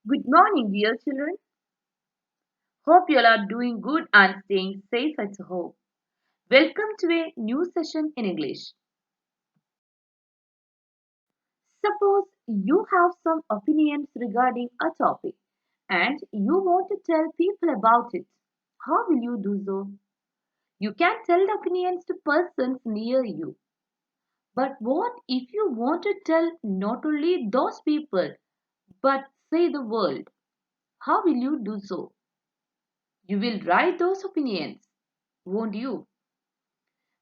Good morning, dear children. Hope you all are doing good and staying safe at home. Welcome to a new session in English. Suppose you have some opinions regarding a topic and you want to tell people about it. How will you do so? You can tell the opinions to persons near you. But what if you want to tell not only those people but say the world? How will you do so? You will write those opinions, won't you?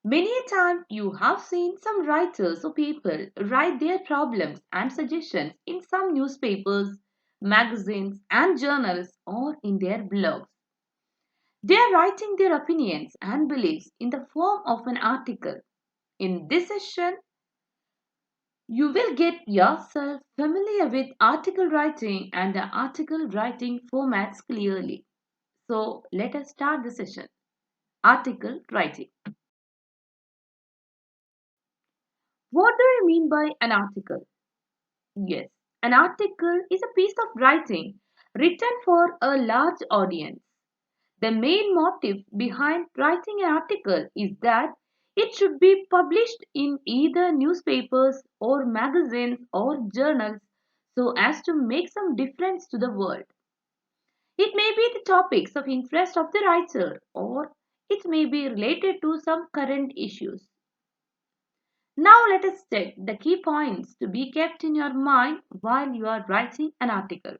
Many a time you have seen some writers or people write their problems and suggestions in some newspapers, magazines, and journals or in their blogs. They are writing their opinions and beliefs in the form of an article. In this session, you will get yourself familiar with article writing and the article writing formats clearly. So let us start the session. Article writing. What do you mean by an article? Yes, an article is a piece of writing written for a large audience. The main motive behind writing an article is that it should be published in either newspapers or magazines or journals so as to make some difference to the world. It may be the topics of interest of the writer or it may be related to some current issues. Now let us check the key points to be kept in your mind while you are writing an article.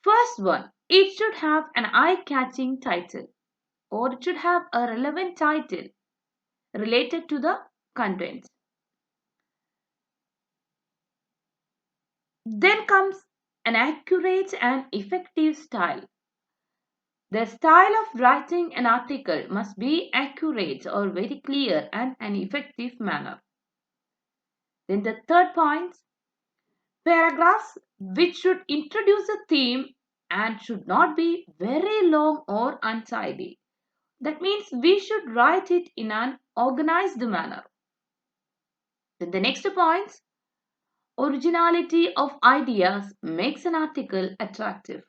First one, it should have an eye-catching title or it should have a relevant title related to the content. Then comes an accurate and effective style. The style of writing an article must be accurate or very clear and an effective manner. Then the third point, paragraphs which should introduce a theme and should not be very long or untidy. That means we should write it in an organized manner. Then the next point, originality of ideas makes an article attractive.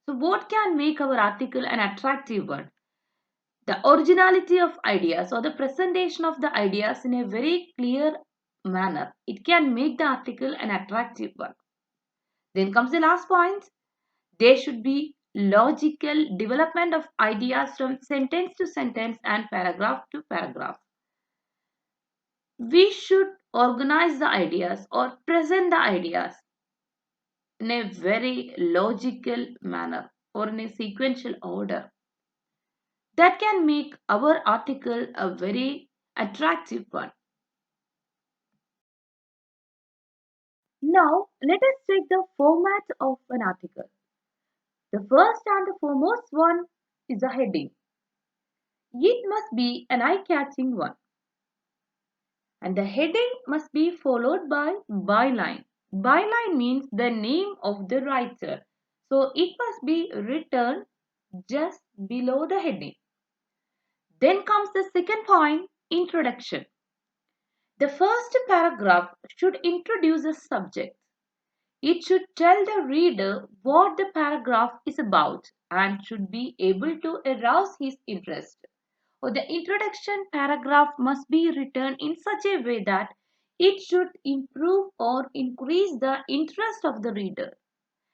So what can make our article an attractive one? The originality of ideas or the presentation of the ideas in a very clear manner. It can make the article an attractive one. Then comes the last point. There should be logical development of ideas from sentence to sentence and paragraph to paragraph. We should organize the ideas or present the ideas in a very logical manner or in a sequential order. That can make our article a very attractive one. Now, let us check the format of an article. The first and the foremost one is a heading. It must be an eye-catching one. And the heading must be followed by byline. Byline means the name of the writer. So it must be written just below the heading. Then comes the second point, introduction. The first paragraph should introduce a subject. It should tell the reader what the paragraph is about and should be able to arouse his interest. Or the introduction paragraph must be written in such a way that it should improve or increase the interest of the reader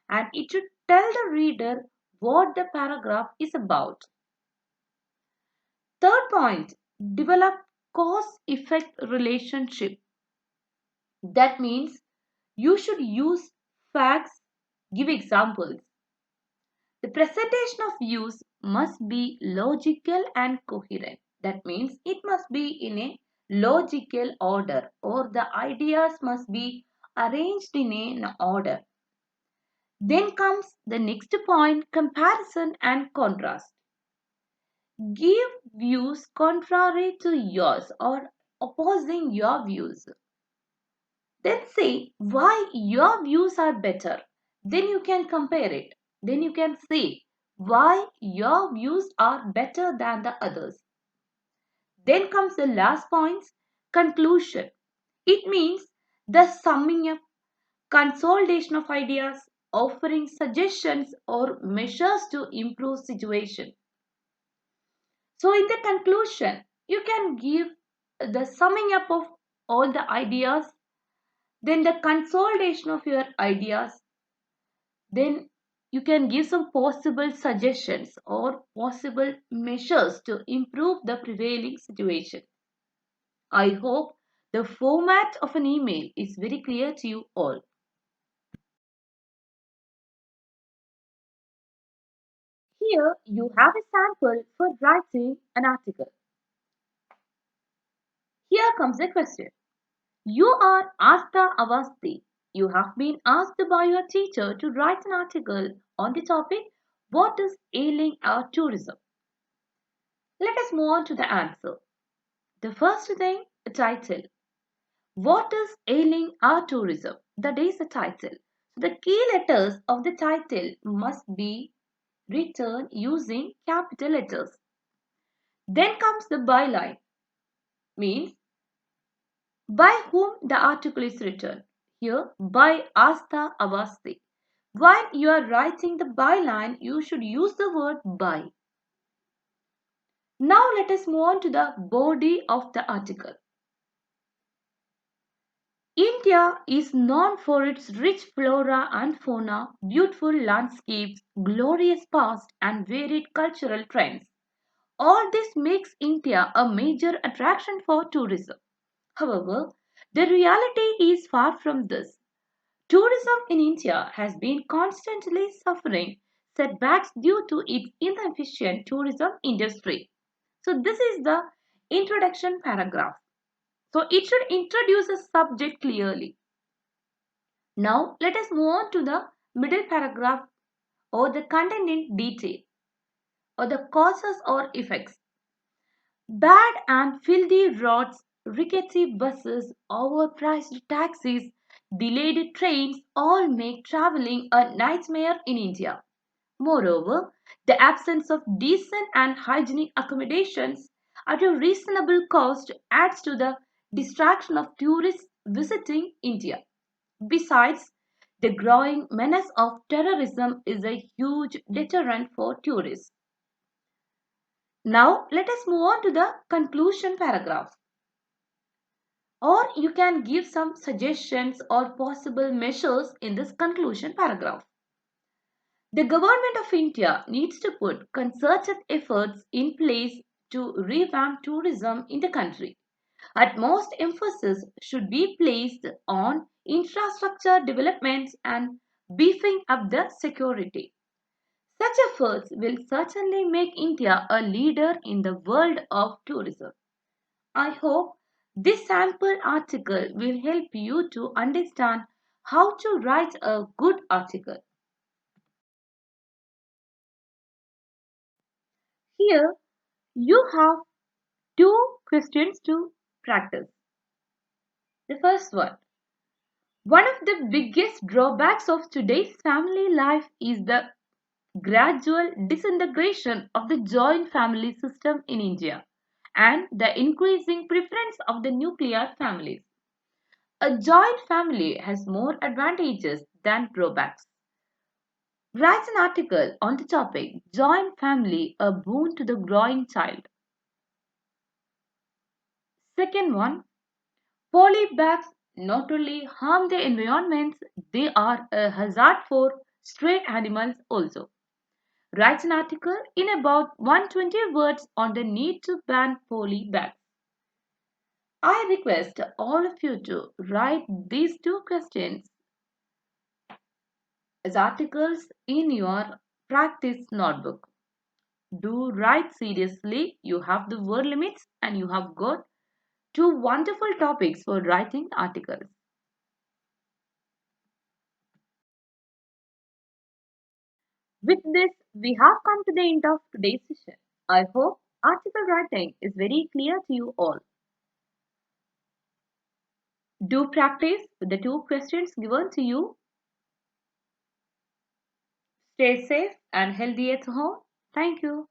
and it should tell the reader what the paragraph is about. Third point, develop cause effect relationship. That means you should use facts, give examples. The presentation of views must be logical and coherent. That means it must be in a logical order or the ideas must be arranged in an order. Then comes the next point, comparison and contrast. Give views contrary to yours or opposing your views. Then say why your views are better. Then you can compare it. Then you can say why your views are better than the others. Then comes the last point, conclusion. It means the summing up, consolidation of ideas, offering suggestions or measures to improve situation. So in the conclusion, you can give the summing up of all the ideas, then the consolidation of your ideas, then you can give some possible suggestions or possible measures to improve the prevailing situation. I hope the format of an email is very clear to you all. Here you have a sample for writing an article. Here comes a question. You are Asta Avasti. You have been asked by your teacher to write an article on the topic what is ailing our tourism. Let us move on to the answer. The first thing, a title. What is ailing our tourism? That is the title. So the key letters of the title must be written using capital letters. Then comes the byline, means by whom the article is written. Here, by Asta Avasti. While you are writing the byline, you should use the word by. Now let us move on to the body of the article. India is known for its rich flora and fauna, beautiful landscapes, glorious past, and varied cultural trends. All this makes India a major attraction for tourism. However, the reality is far from this. Tourism in India has been constantly suffering setbacks due to its inefficient tourism industry. So, this is the introduction paragraph. So, it should introduce a subject clearly. Now, let us move on to the middle paragraph or the content in detail or the causes or effects. Bad and filthy roads, rickety buses, overpriced taxis, delayed trains all make traveling a nightmare in India. Moreover, the absence of decent and hygienic accommodations at a reasonable cost adds to the distraction of tourists visiting India. Besides, the growing menace of terrorism is a huge deterrent for tourists. Now, let us move on to the conclusion paragraph. Or you can give some suggestions or possible measures in this conclusion paragraph. The government of India needs to put concerted efforts in place to revamp tourism in the country. At most emphasis should be placed on infrastructure developments and beefing up the security. Such efforts will certainly make India a leader in the world of tourism. I hope this sample article will help you to understand how to write a good article. Here you have two questions to practice. The first one of the biggest drawbacks of today's family life is the gradual disintegration of the joint family system in India and the increasing preference of the nuclear families. A joint family has more advantages than drawbacks. Write an article on the topic Joint Family a Boon to the Growing Child. Second one, polybags not only harm the environment, they are a hazard for stray animals also. Write an article in about 120 words on the need to ban polybags. I request all of you to write these two questions as articles in your practice notebook. Do write seriously. You have the word limits and you have got two wonderful topics for writing articles. With this, we have come to the end of today's session. I hope article writing is very clear to you all. Do practice with the two questions given to you. Stay safe and healthy at home. Thank you.